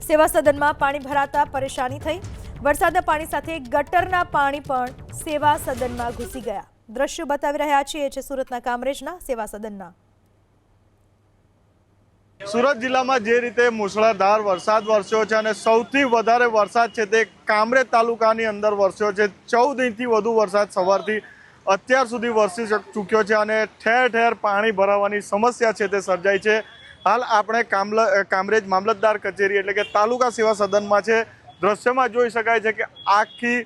સેવા સદનમાં પાણી ભરાતા પરેશાની થઈ। વરસાદના પાણી સાથે ગટરના પાણી પણ સેવા સદનમાં ઘૂસી ગયા। દ્રશ્યો બતાવી રહ્યા છીએ છે સુરતના કામરેજના સેવા સદનના। સુરત જિલ્લામાં જે રીતે મુશળધાર વરસાદ વરસ્યો છે અને સૌથી વધારે વરસાદ છે તે કામરેજ તાલુકાની અંદર વરસ્યો છે। 14 ઇંચથી વધુ વરસાદ સવારથી અત્યાર સુધી વરસી ચૂક્યો છે અને ઠેર ઠેર પાણી ભરાવાની સમસ્યા છે તે સર્જાઈ છે। હાલ આપણે કામરેજ મામલતદાર કચેરી એટલે કે તાલુકા સેવા સદનમાં છે। દ્રશ્યમાં જોઈ શકાય છે કે આખી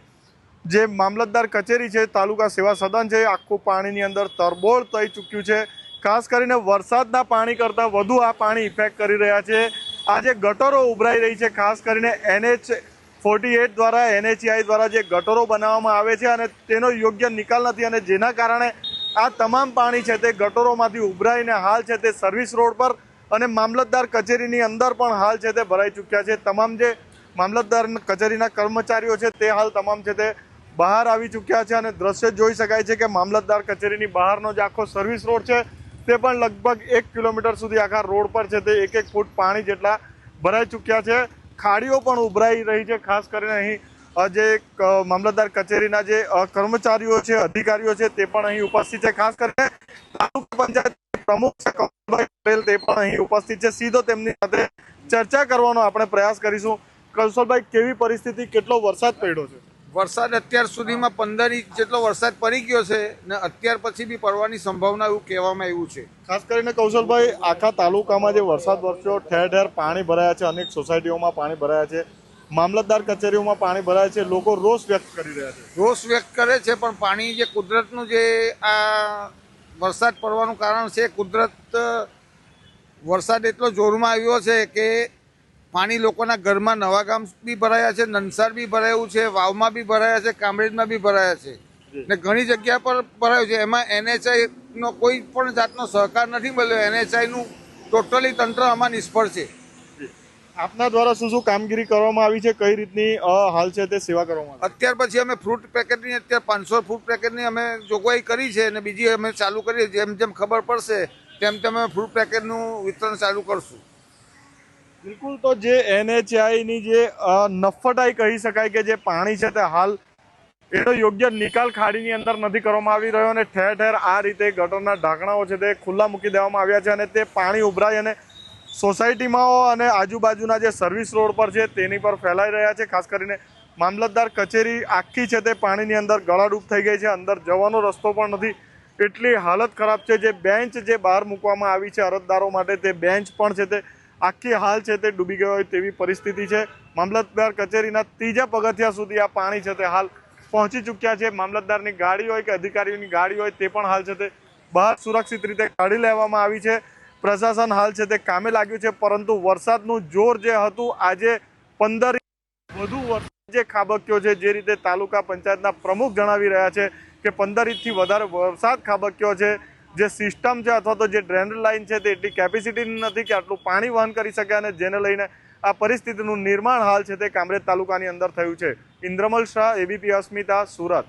જે મામલતદાર કચેરી છે તાલુકા સેવા સદન છે આખું પાણીની અંદર તરબોળ થઈ ચૂક્યું છે। ખાસ કરીને વરસાદના પાણી કરતાં વધુ આ પાણી ઇફેક્ટ કરી રહ્યા છે। આ જે ગટરો ઉભરાઈ રહી છે ખાસ કરીને NH48 દ્વારા NHAI દ્વારા જે ગટરો બનાવવામાં આવે છે અને તેનો યોગ્ય નિકાલ નથી અને જેના કારણે આ તમામ પાણી છે તે ગટરોમાંથી ઉભરાઈને હાલ છે તે સર્વિસ રોડ પર અને મામલતદાર કચેરીની અંદર પણ હાલ છે તે ભરાઈ ચૂક્યા છે। તમામ જે મામલતદાર કચેરીના કર્મચારીઓ છે તે હાલ તમામ છે તે બહાર આવી ચૂક્યા છે અને દ્રશ્ય જોઈ શકાય છે કે મામલતદાર કચેરીની બહારનો જે આખો સર્વિસ રોડ છે તે પણ લગભગ 1 કિલોમીટર સુધી આખા રોડ પર છે તે 1-1 ફૂટ પાણી જેટલા ભરાઈ ચૂક્યા છે। ખાડીઓ પણ ઉભરાઈ રહી છે। ખાસ કરીને અહીં જે મામલતદાર કચેરીના જે કર્મચારીઓ છે અધિકારીઓ છે તે પણ અહીં ઉપસ્થિત છે। ખાસ કરીને તાલુકા પંચાયત પ્રમુખ છે કૌશલભાઈ પટેલ તે પણ અહીં ઉપસ્થિત છે। સીધો તેમની સાથે ચર્ચા કરવાનો આપણે પ્રયાસ કરીશું। કૌશલભાઈ, કેવી પરિસ્થિતિ, કેટલો વરસાદ પડ્યો છે? વરસાદ અત્યાર સુધીમાં 15 ઇંચ જેટલો વરસાદ પડી ગયો છે ને અત્યાર પછી બી પડવાની સંભાવના એવું કહેવામાં આવ્યું છે। ખાસ કરીને કૌશલભાઈ, આખા તાલુકામાં જે વરસાદ વરસ્યો ઠેર ઠેર પાણી ભરાયા છે, અનેક સોસાયટીઓમાં પાણી ભરાયા છે, મામલતદાર કચેરીઓમાં પાણી ભરાયા છે, લોકો રોષ વ્યક્ત કરી રહ્યા છે। રોષ વ્યક્ત કરે છે પણ પાણી જે કુદરતનું જે આ વરસાદ પડવાનું કારણ છે, કુદરત વરસાદ એટલો જોરમાં આવ્યો છે કે પાણી લોકોના ઘરમાં નવાગામ બી ભરાયા છે, નંસાર બી ભરાયું છે, વાવમાં બી ભરાયા છે, કામરેજમાં બી ભરાયા છે ને ઘણી જગ્યા પર ભરાયું છે। એમાં NHAI નો કોઈ પણ જાતનો સહકાર નથી મળ્યો। NHAI નું ટોટલી તંત્ર આમાં નિષ્ફળ છે। આપના દ્વારા શું શું કામગીરી કરવામાં આવી છે, કઈ રીતની હાલ છે તે સેવા કરવામાં આવી? અત્યાર પછી અમે ફ્રૂટ પેકેટની અત્યારે 500 ફ્રૂટ પેકેટની અમે જોગવાઈ કરી છે અને બીજી અમે ચાલુ કરીએ। જેમ જેમ ખબર પડશે તેમ તેમ અમે ફ્રૂટ પેકેટનું વિતરણ ચાલુ કરશું। બિલકુલ, તો જે NHAIની જે નફટાઈ કહી શકાય કે જે પાણી છે તે હાલ એનો યોગ્ય નિકાલ ખાડીની અંદર નથી કરવામાં આવી રહ્યો અને ઠેર ઠેર આ રીતે ગટરના ઢાંકણાઓ છે તે ખુલ્લા મૂકી દેવામાં આવ્યા છે અને તે પાણી ઉભરાઈ અને સોસાયટીમાં અને આજુબાજુના જે સર્વિસ રોડ પર છે તેની પર ફેલાઈ રહ્યા છે। ખાસ કરીને મામલતદાર કચેરી આખી છે તે પાણીની અંદર ગળાડૂબ થઈ ગઈ છે, અંદર જવાનો રસ્તો પણ નથી, એટલી હાલત ખરાબ છે। જે બેન્ચ જે બહાર મૂકવામાં આવી છે અરજદારો માટે તે બેન્ચ પણ છે તે આખી હાલ છે તે ડૂબી ગયો હોય તેવી પરિસ્થિતિ છે। મામલતદાર કચેરીના 3જા પગથિયા સુધી આ પાણી છે તે હાલ પહોંચી ચૂક્યા છે। મામલતદારની ગાડી હોય કે અધિકારીઓની ગાડી હોય તે પણ હાલ છે તે બહાર સુરક્ષિત રીતે કાઢી લેવામાં આવી છે। પ્રશાસન હાલ છે તે કામે લાગ્યું છે, પરંતુ વરસાદનું જોર જે હતું આજે 15 ઇંચ વધુ વરસાદ જે ખાબક્યો છે, જે રીતે તાલુકા પંચાયતના પ્રમુખ જણાવી રહ્યા છે કે 15 ઇંચથી વધારે વરસાદ ખાબક્યો છે। જે સિસ્ટમ છે અથવા તો જે ડ્રેનેજ લાઇન છે તે એટલી કેપેસિટી નથી કે આટલું પાણી વહન કરી શકે અને જેને લઈને આ પરિસ્થિતિનું નિર્માણ હાલ છે તે કામરેજ તાલુકાની અંદર થયું છે। ઇન્દ્રમલ શાહ, ABP અસ્મિતા, સુરત।